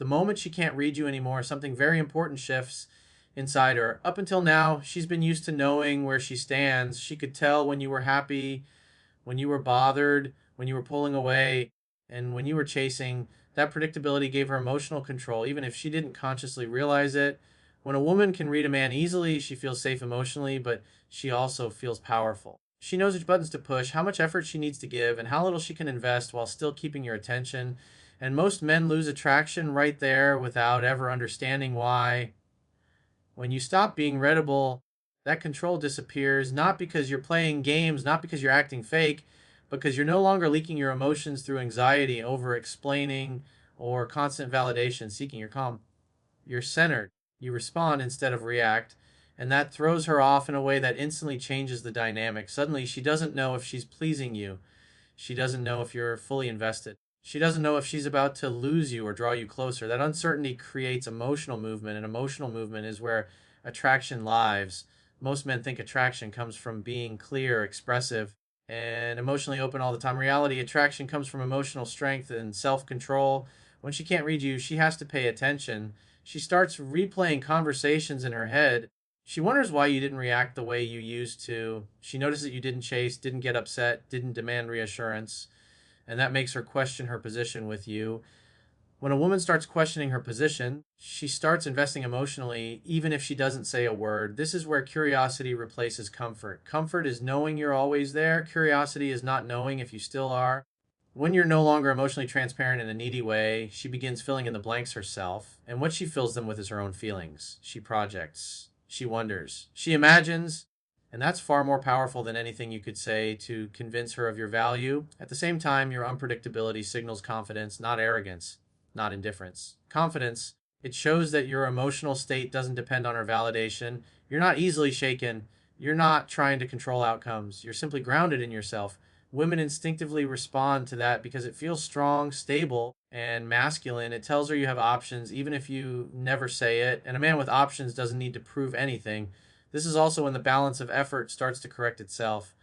The moment she can't read you anymore, something very important shifts inside her. Up until now, she's been used to knowing where she stands. She could tell when you were happy, when you were bothered, when you were pulling away, and when you were chasing. That predictability gave her emotional control, even if she didn't consciously realize it. When a woman can read a man easily, she feels safe emotionally, but she also feels powerful. She knows which buttons to push, how much effort she needs to give, and how little she can invest while still keeping your attention. And most men lose attraction right there without ever understanding why. When you stop being readable, that control disappears, not because you're playing games, not because you're acting fake, because you're no longer leaking your emotions through anxiety, over explaining, or constant validation, seeking your calm. You're centered. You respond instead of react. And that throws her off in a way that instantly changes the dynamic. Suddenly, she doesn't know if she's pleasing you. She doesn't know if you're fully invested. She doesn't know if she's about to lose you or draw you closer. That uncertainty creates emotional movement, and emotional movement is where attraction lives. Most men think attraction comes from being clear, expressive, and emotionally open all the time. Reality, attraction comes from emotional strength and self control. When she can't read you, she has to pay attention. She starts replaying conversations in her head. She wonders why you didn't react the way you used to. She notices that you didn't chase, didn't get upset, didn't demand reassurance, and that makes her question her position with you. When a woman starts questioning her position, she starts investing emotionally, even if she doesn't say a word. This is where curiosity replaces comfort. Comfort is knowing you're always there. Curiosity is not knowing if you still are. When you're no longer emotionally transparent in a needy way, she begins filling in the blanks herself. And what she fills them with is her own feelings. She projects. She wonders. She imagines. And that's far more powerful than anything you could say to convince her of your value. At the same time, your unpredictability signals confidence, not arrogance, not indifference. Confidence, it shows that your emotional state doesn't depend on her validation. You're not easily shaken. You're not trying to control outcomes. You're simply grounded in yourself. Women instinctively respond to that because it feels strong, stable, and masculine. It tells her you have options, even if you never say it. And a man with options doesn't need to prove anything. This is also when the balance of effort starts to correct itself.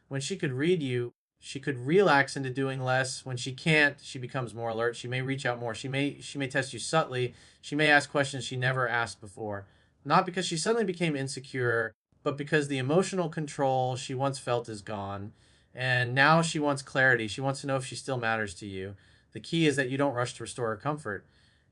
When she could read you, she could relax into doing less. When she can't, she becomes more alert. She may reach out more. She may test you subtly. She may ask questions she never asked before. Not because she suddenly became insecure, but because the emotional control she once felt is gone. And now she wants clarity. She wants to know if she still matters to you. The key is that you don't rush to restore her comfort.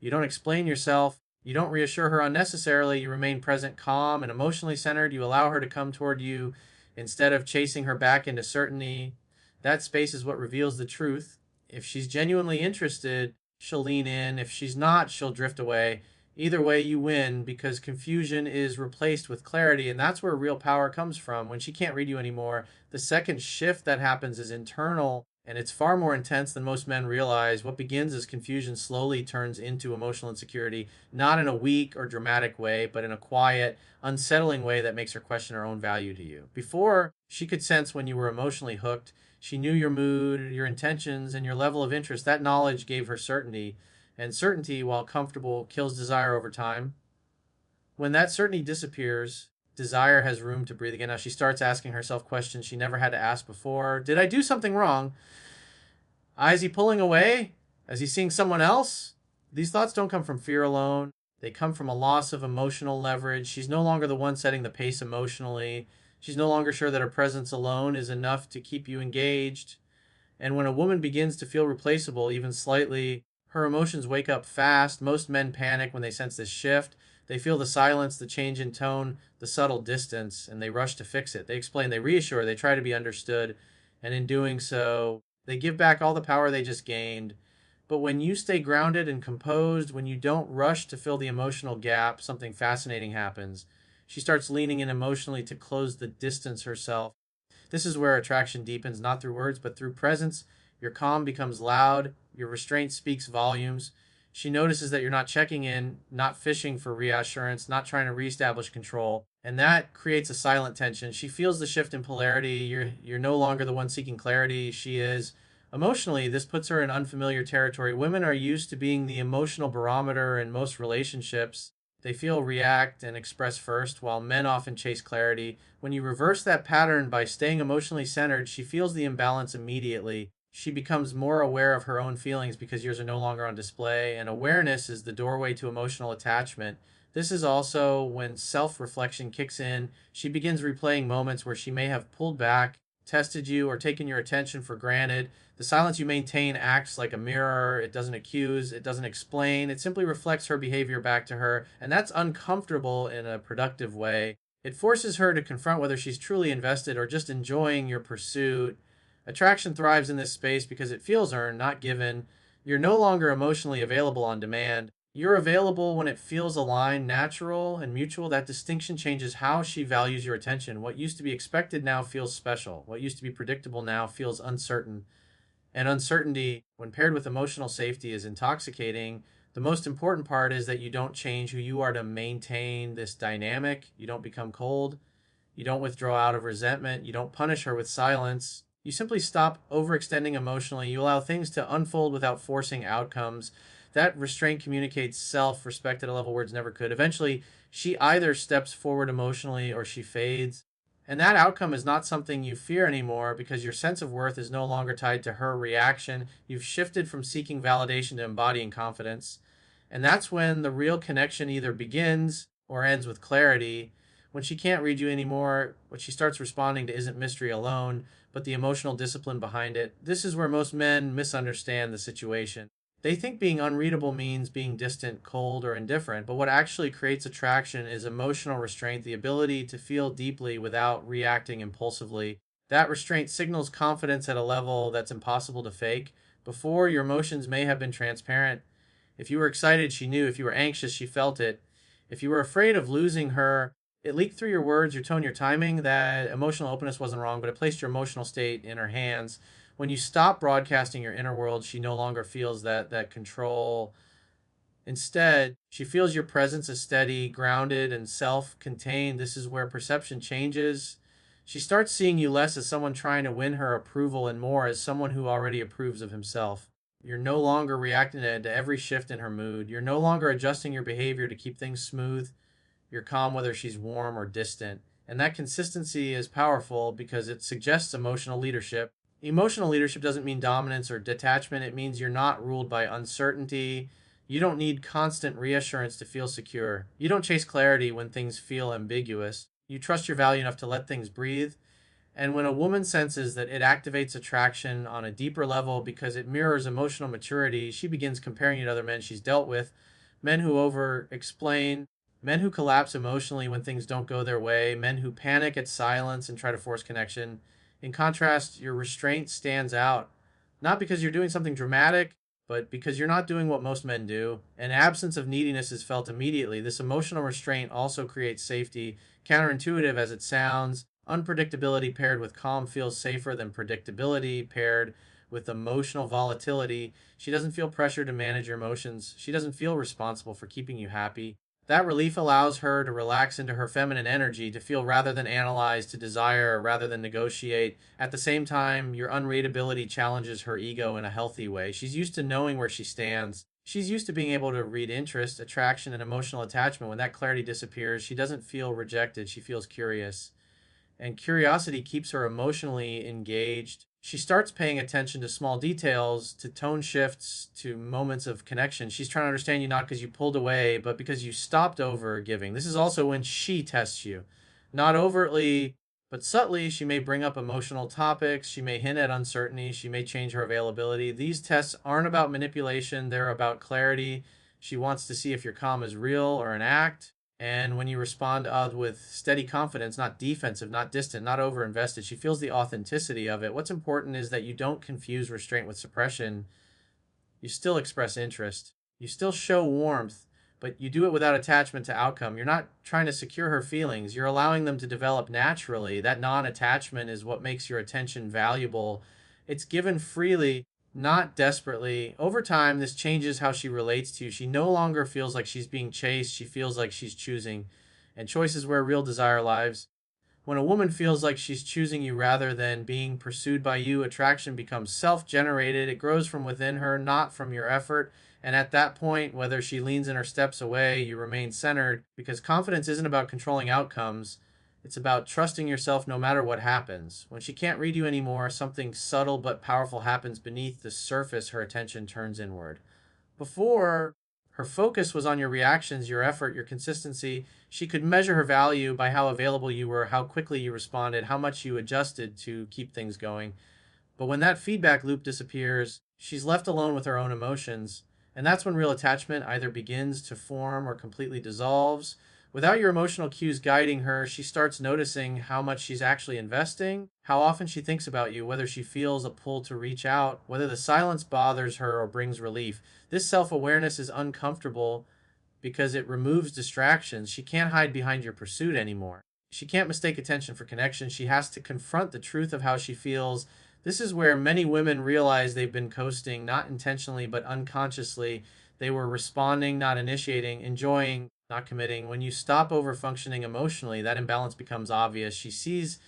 You don't explain yourself. You don't reassure her unnecessarily. You remain present, calm, and emotionally centered. You allow her to come toward you instead of chasing her back into certainty. That space is what reveals the truth. If she's genuinely interested, she'll lean in. If she's not, she'll drift away. Either way, you win because confusion is replaced with clarity, and that's where real power comes from. When she can't read you anymore, the second shift that happens is internal, and it's far more intense than most men realize. What begins as confusion slowly turns into emotional insecurity, not in a weak or dramatic way, but in a quiet, unsettling way that makes her question her own value to you. Before, she could sense when you were emotionally hooked. She knew your mood, your intentions, and your level of interest. That knowledge gave her certainty, and certainty, while comfortable, kills desire over time. When that certainty disappears, desire has room to breathe again. Now she starts asking herself questions she never had to ask before. Did I do something wrong? Is he pulling away? Is he seeing someone else? These thoughts don't come from fear alone. They come from a loss of emotional leverage. She's no longer the one setting the pace emotionally. She's no longer sure that her presence alone is enough to keep you engaged. And when a woman begins to feel replaceable, even slightly, her emotions wake up fast. Most men panic when they sense this shift. They feel the silence, the change in tone, the subtle distance, and they rush to fix it. They explain, they reassure, they try to be understood. And in doing so, they give back all the power they just gained. But when you stay grounded and composed, when you don't rush to fill the emotional gap, something fascinating happens. She starts leaning in emotionally to close the distance herself. This is where attraction deepens, not through words, but through presence. Your calm becomes loud. Your restraint speaks volumes. She notices that you're not checking in, not fishing for reassurance, not trying to reestablish control. And that creates a silent tension. She feels the shift in polarity. You're no longer the one seeking clarity. She is. Emotionally, this puts her in unfamiliar territory. Women are used to being the emotional barometer in most relationships. They feel, react, and express first, while men often chase clarity. When you reverse that pattern by staying emotionally centered, she feels the imbalance immediately. She becomes more aware of her own feelings because yours are no longer on display, and awareness is the doorway to emotional attachment. This is also when self reflection kicks in. She begins replaying moments where she may have pulled back, tested you, or taken your attention for granted. The silence you maintain acts like a mirror. It doesn't accuse, it doesn't explain, it simply reflects her behavior back to her, and that's uncomfortable in a productive way. It forces her to confront whether she's truly invested or just enjoying your pursuit. Attraction thrives in this space because it feels earned, not given. You're no longer emotionally available on demand. You're available when it feels aligned, natural, and mutual. That distinction changes how she values your attention. What used to be expected now feels special. What used to be predictable now feels uncertain. And uncertainty, when paired with emotional safety, is intoxicating. The most important part is that you don't change who you are to maintain this dynamic. You don't become cold. You don't withdraw out of resentment. You don't punish her with silence. You simply stop overextending emotionally. You allow things to unfold without forcing outcomes. That restraint communicates self respect at a level words never could. Eventually, she either steps forward emotionally or she fades. And that outcome is not something you fear anymore because your sense of worth is no longer tied to her reaction. You've shifted from seeking validation to embodying confidence. And that's when the real connection either begins or ends with clarity. When she can't read you anymore, what she starts responding to isn't mystery alone, but the emotional discipline behind it. This is where most men misunderstand the situation. They think being unreadable means being distant, cold, or indifferent, but what actually creates attraction is emotional restraint, the ability to feel deeply without reacting impulsively. That restraint signals confidence at a level that's impossible to fake. Before, your emotions may have been transparent. If you were excited, she knew. If you were anxious, she felt it. If you were afraid of losing her, it leaked through your words, your tone, your timing. That emotional openness wasn't wrong, but it placed your emotional state in her hands. When you stop broadcasting your inner world, she no longer feels that control. Instead, she feels your presence as steady, grounded, and self contained. This is where perception changes. She starts seeing you less as someone trying to win her approval and more as someone who already approves of himself. You're no longer reacting to every shift in her mood. You're no longer adjusting your behavior to keep things smooth. You're calm whether she's warm or distant. And that consistency is powerful because it suggests emotional leadership. Emotional leadership doesn't mean dominance or detachment. It means you're not ruled by uncertainty. You don't need constant reassurance to feel secure. You don't chase clarity when things feel ambiguous. You trust your value enough to let things breathe. And when a woman senses that it activates attraction on a deeper level because it mirrors emotional maturity, she begins comparing you to other men she's dealt with. Men who over explain, men who collapse emotionally when things don't go their way, men who panic at silence and try to force connection. In contrast, your restraint stands out, not because you're doing something dramatic, but because you're not doing what most men do. An absence of neediness is felt immediately. This emotional restraint also creates safety, counterintuitive as it sounds. Unpredictability paired with calm feels safer than predictability paired with emotional volatility. She doesn't feel pressure to manage your emotions. She doesn't feel responsible for keeping you happy. That relief allows her to relax into her feminine energy, to feel rather than analyze, to desire rather than negotiate. At the same time, your unreadability challenges her ego in a healthy way. She's used to knowing where she stands. She's used to being able to read interest, attraction, and emotional attachment. When that clarity disappears, she doesn't feel rejected. She feels curious. And curiosity keeps her emotionally engaged. She starts paying attention to small details, to tone shifts, to moments of connection. She's trying to understand you not because you pulled away, but because you stopped over giving. This is also when she tests you. Not overtly, but subtly, she may bring up emotional topics. She may hint at uncertainty. She may change her availability. These tests aren't about manipulation, they're about clarity. She wants to see if your calm is real or an act. And when you respond with steady confidence, not defensive, not distant, not over invested, she feels the authenticity of it. What's important is that you don't confuse restraint with suppression. You still express interest. You still show warmth, but you do it without attachment to outcome. You're not trying to secure her feelings. You're allowing them to develop naturally. That non attachment is what makes your attention valuable. It's given freely, not desperately. Over time, this changes how she relates to you. She no longer feels like she's being chased. She feels like she's choosing. And choice is where real desire lies. When a woman feels like she's choosing you rather than being pursued by you, attraction becomes self generated. It grows from within her, not from your effort. And at that point, whether she leans in or steps away, you remain centered because confidence isn't about controlling outcomes. It's about trusting yourself no matter what happens. When she can't read you anymore, something subtle but powerful happens beneath the surface. Her attention turns inward. Before, her focus was on your reactions, your effort, your consistency. She could measure her value by how available you were, how quickly you responded, how much you adjusted to keep things going. But when that feedback loop disappears, she's left alone with her own emotions. And that's when real attachment either begins to form or completely dissolves. Without your emotional cues guiding her, she starts noticing how much she's actually investing, how often she thinks about you, whether she feels a pull to reach out, whether the silence bothers her or brings relief. This self awareness is uncomfortable because it removes distractions. She can't hide behind your pursuit anymore. She can't mistake attention for connection. She has to confront the truth of how she feels. This is where many women realize they've been coasting, not intentionally, but unconsciously. They were responding, not initiating, enjoying, not committing. When you stop over functioning emotionally, that imbalance becomes obvious. She sees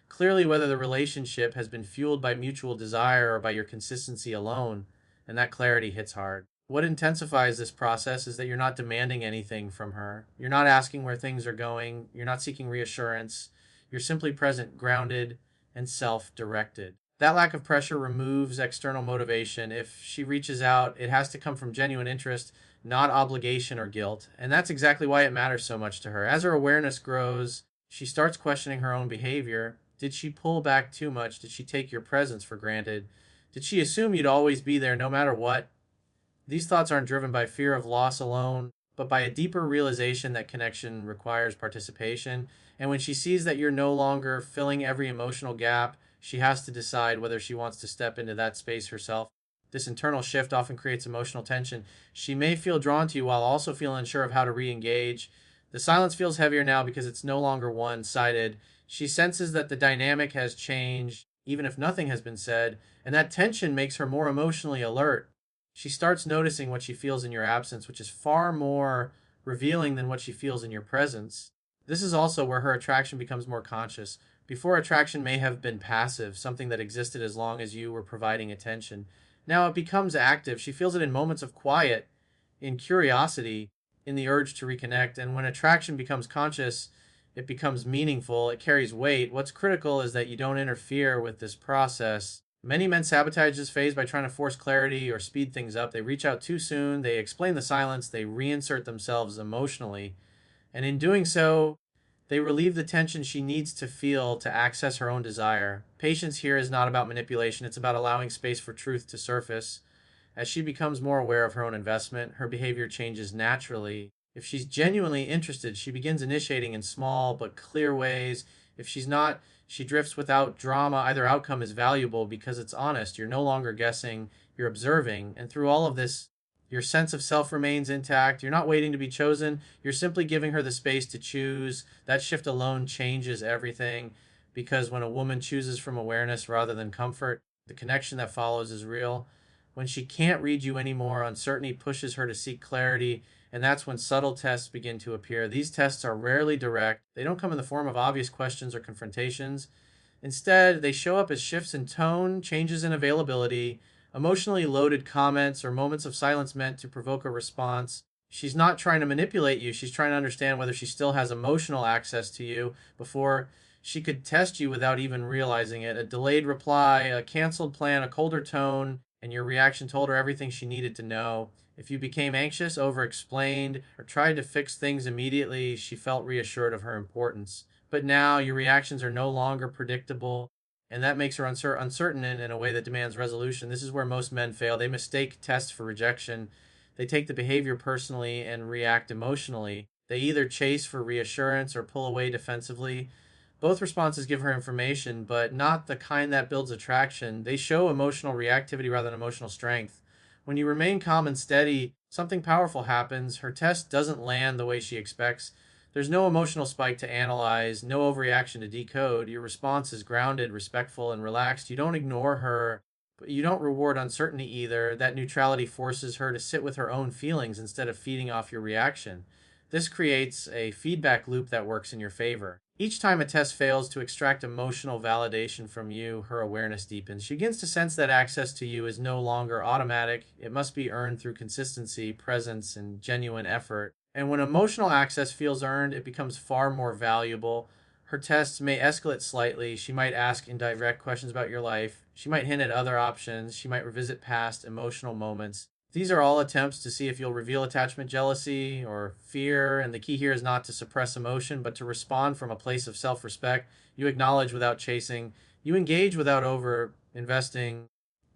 clearly whether the relationship has been fueled by mutual desire or by your consistency alone, and that clarity hits hard. What intensifies this process is that you're not demanding anything from her. You're not asking where things are going. You're not seeking reassurance. You're simply present, grounded, and self directed. That lack of pressure removes external motivation. If she reaches out, it has to come from genuine interest, not obligation or guilt. And that's exactly why it matters so much to her. As her awareness grows, she starts questioning her own behavior. Did she pull back too much? Did she take your presence for granted? Did she assume you'd always be there no matter what? These thoughts aren't driven by fear of loss alone, but by a deeper realization that connection requires participation. And when she sees that you're no longer filling every emotional gap, she has to decide whether she wants to step into that space herself. This internal shift often creates emotional tension. She may feel drawn to you while also feeling unsure of how to re engage. The silence feels heavier now because it's no longer one sided. She senses that the dynamic has changed, even if nothing has been said, and that tension makes her more emotionally alert. She starts noticing what she feels in your absence, which is far more revealing than what she feels in your presence. This is also where her attraction becomes more conscious. Before, attraction may have been passive, something that existed as long as you were providing attention. Now it becomes active. She feels it in moments of quiet, in curiosity, in the urge to reconnect. And when attraction becomes conscious, it becomes meaningful, it carries weight. What's critical is that you don't interfere with this process. Many men sabotage this phase by trying to force clarity or speed things up. They reach out too soon, they explain the silence, they reinsert themselves emotionally. And in doing so, they relieve the tension she needs to feel to access her own desire. Patience here is not about manipulation, it's about allowing space for truth to surface. As she becomes more aware of her own investment, her behavior changes naturally. If she's genuinely interested, she begins initiating in small but clear ways. If she's not, she drifts without drama. Either outcome is valuable because it's honest. You're no longer guessing, you're observing. And through all of this, your sense of self remains intact. You're not waiting to be chosen. You're simply giving her the space to choose. That shift alone changes everything because when a woman chooses from awareness rather than comfort, the connection that follows is real. When she can't read you anymore, uncertainty pushes her to seek clarity, and that's when subtle tests begin to appear. These tests are rarely direct, they don't come in the form of obvious questions or confrontations. Instead, they show up as shifts in tone, changes in availability, emotionally loaded comments, or moments of silence meant to provoke a response. She's not trying to manipulate you, she's trying to understand whether she still has emotional access to you before she could test you without even realizing it. A delayed reply, a canceled plan, a colder tone, and your reaction told her everything she needed to know. If you became anxious, over explained, or tried to fix things immediately, she felt reassured of her importance. But now your reactions are no longer predictable, and that makes her uncertain in a way that demands resolution. This is where most men fail. They mistake tests for rejection. They take the behavior personally and react emotionally. They either chase for reassurance or pull away defensively. Both responses give her information, but not the kind that builds attraction. They show emotional reactivity rather than emotional strength. When you remain calm and steady, something powerful happens. Her test doesn't land the way she expects. There's no emotional spike to analyze, no overreaction to decode. Your response is grounded, respectful, and relaxed. You don't ignore her, but you don't reward uncertainty either. That neutrality forces her to sit with her own feelings instead of feeding off your reaction. This creates a feedback loop that works in your favor. Each time a test fails to extract emotional validation from you, her awareness deepens. She begins to sense that access to you is no longer automatic. It must be earned through consistency, presence, and genuine effort. And when emotional access feels earned, it becomes far more valuable. Her tests may escalate slightly. She might ask indirect questions about your life. She might hint at other options. She might revisit past emotional moments. These are all attempts to see if you'll reveal attachment, jealousy, or fear. And the key here is not to suppress emotion, but to respond from a place of self respect. You acknowledge without chasing. You engage without over investing.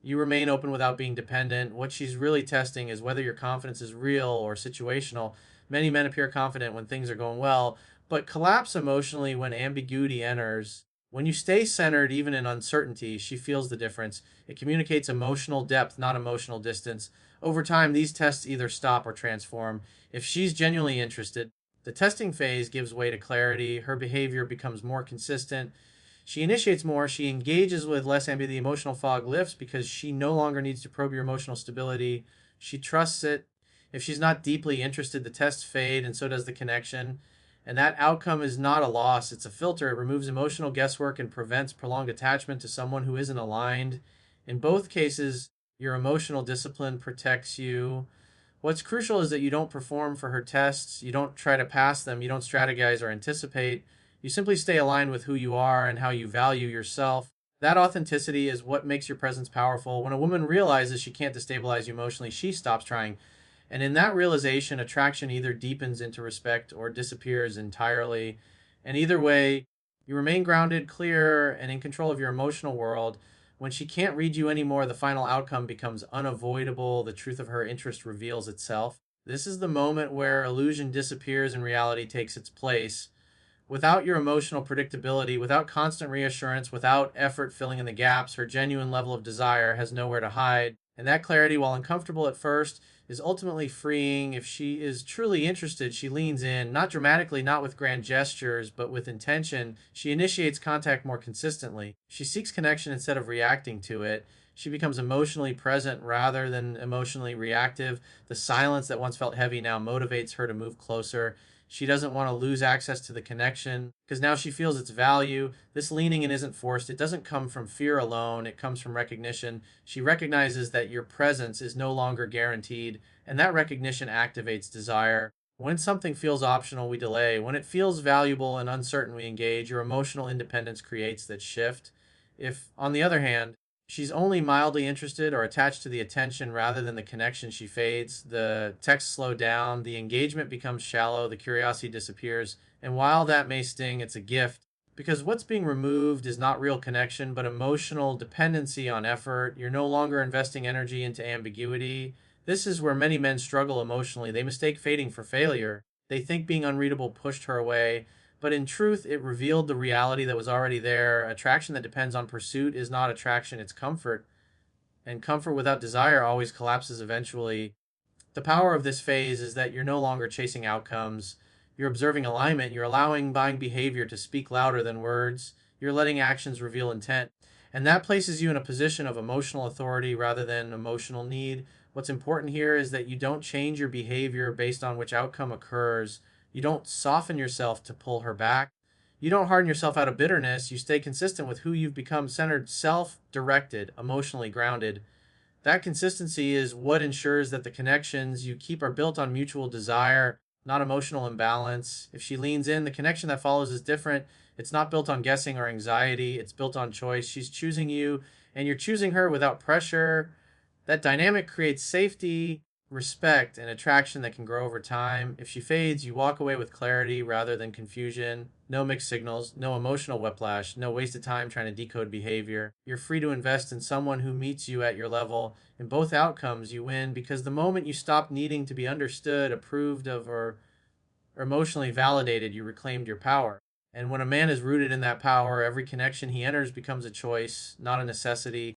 You remain open without being dependent. What she's really testing is whether your confidence is real or situational. Many men appear confident when things are going well, but collapse emotionally when ambiguity enters. When you stay centered, even in uncertainty, she feels the difference. It communicates emotional depth, not emotional distance. Over time, these tests either stop or transform. If she's genuinely interested, the testing phase gives way to clarity. Her behavior becomes more consistent. She initiates more. She engages with less ambiguity. The emotional fog lifts because she no longer needs to probe your emotional stability. She trusts it. If she's not deeply interested, the tests fade, and so does the connection. And that outcome is not a loss, it's a filter. It removes emotional guesswork and prevents prolonged attachment to someone who isn't aligned. In both cases, your emotional discipline protects you. What's crucial is that you don't perform for her tests, you don't try to pass them, you don't strategize or anticipate. You simply stay aligned with who you are and how you value yourself. That authenticity is what makes your presence powerful. When a woman realizes she can't destabilize you emotionally, she stops trying. And in that realization, attraction either deepens into respect or disappears entirely. And either way, you remain grounded, clear, and in control of your emotional world. When she can't read you anymore, the final outcome becomes unavoidable. The truth of her interest reveals itself. This is the moment where illusion disappears and reality takes its place. Without your emotional predictability, without constant reassurance, without effort filling in the gaps, her genuine level of desire has nowhere to hide. And that clarity, while uncomfortable at first, is ultimately freeing. If she is truly interested, she leans in, not dramatically, not with grand gestures, but with intention. She initiates contact more consistently. She seeks connection instead of reacting to it. She becomes emotionally present rather than emotionally reactive. The silence that once felt heavy now motivates her to move closer. She doesn't want to lose access to the connection because now she feels its value. This leaning in isn't forced. It doesn't come from fear alone. It comes from recognition. She recognizes that your presence is no longer guaranteed, and that recognition activates desire. When something feels optional, we delay. When it feels valuable and uncertain, we engage. Your emotional independence creates that shift. If, on the other hand, she's only mildly interested or attached to the attention rather than the connection, she fades. The texts slow down, the engagement becomes shallow, the curiosity disappears. And while that may sting, it's a gift because what's being removed is not real connection, but emotional dependency on effort. You're no longer investing energy into ambiguity. This is where many men struggle emotionally. They mistake fading for failure. They think being unreadable pushed her away. But in truth, it revealed the reality that was already there. Attraction that depends on pursuit is not attraction, it's comfort. And comfort without desire always collapses eventually. The power of this phase is that you're no longer chasing outcomes. You're observing alignment. You're allowing buying behavior to speak louder than words. You're letting actions reveal intent. And that places you in a position of emotional authority rather than emotional need. What's important here is that you don't change your behavior based on which outcome occurs. You don't soften yourself to pull her back. You don't harden yourself out of bitterness. You stay consistent with who you've become, centered, self directed, emotionally grounded. That consistency is what ensures that the connections you keep are built on mutual desire, not emotional imbalance. If she leans in, the connection that follows is different. It's not built on guessing or anxiety, it's built on choice. She's choosing you, and you're choosing her without pressure. That dynamic creates safety, respect, and attraction that can grow over time. If she fades, you walk away with clarity rather than confusion. No mixed signals, no emotional whiplash, no wasted time trying to decode behavior. You're free to invest in someone who meets you at your level. In both outcomes, you win because the moment you stop needing to be understood, approved of, or emotionally validated, you reclaimed your power. And when a man is rooted in that power, every connection he enters becomes a choice, not a necessity.